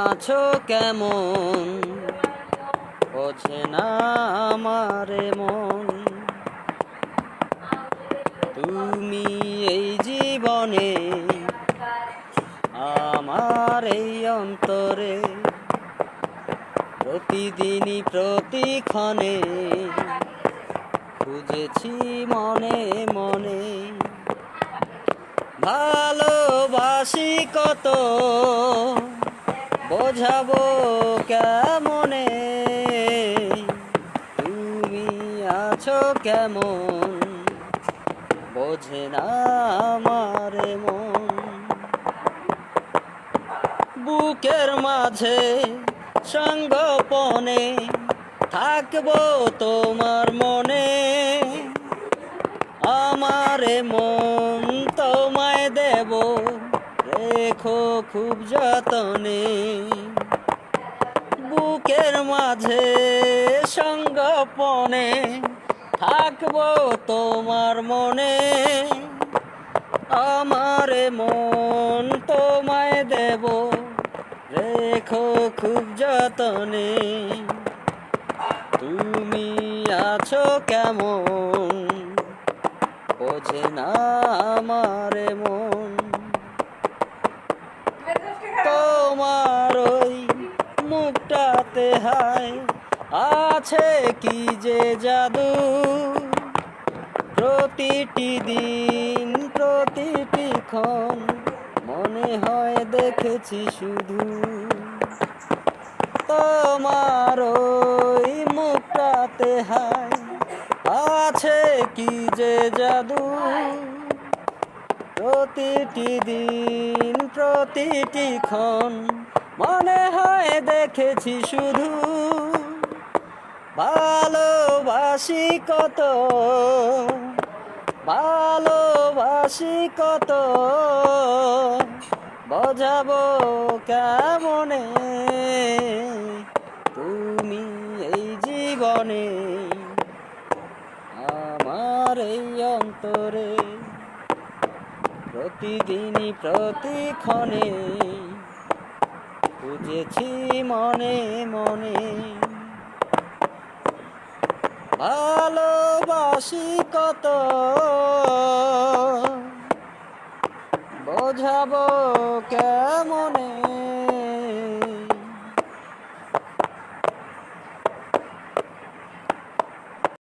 আছো কেমন, বোঝে না আমারে মন। তুমি এই জীবনে, আমার এই অন্তরে, প্রতিদিনই প্রতিক্ষণে খুঁজেছি মনে মনে। ভালোবাসি কত, বোঝাবো কেমনে। তুমি আছো কেমন, বোঝে না আমার মন। বুকের মাঝে সঙ্গোপনে থাকবো তোমার মনে। আমারে মন তোমায় দেব, রেখো খুব যতনে। বুকের মাঝে সঙ্গোপনে থাকবো তোমার মনে। আমারে মন তোমায় দেব, রেখো খুব যতনে। তুমি আছো কেমন, বোঝে না আমারে মন। তোমার ওই মুখটাতে হায় আছে কি যে জাদু। প্রতিটি দিন প্রতিটি ক্ষণ মনে হয় দেখেছি শুধু। তোমার ওই মুখটাতে হায় আছে কি যে জাদু। প্রতিটি দিন প্রতিটি ক্ষণ মনে হয় দেখেছি শুধু। ভালোবাসি কত, ভালোবাসি কত, বোঝাবো কেমনে। তুমি এই জীবনে, আমার এই অন্তরে, প্রতিদিনই প্রতিক্ষণে খুঁজেছি মনে মনে। ভালোবাসি কত, বোঝাবো কেমনে।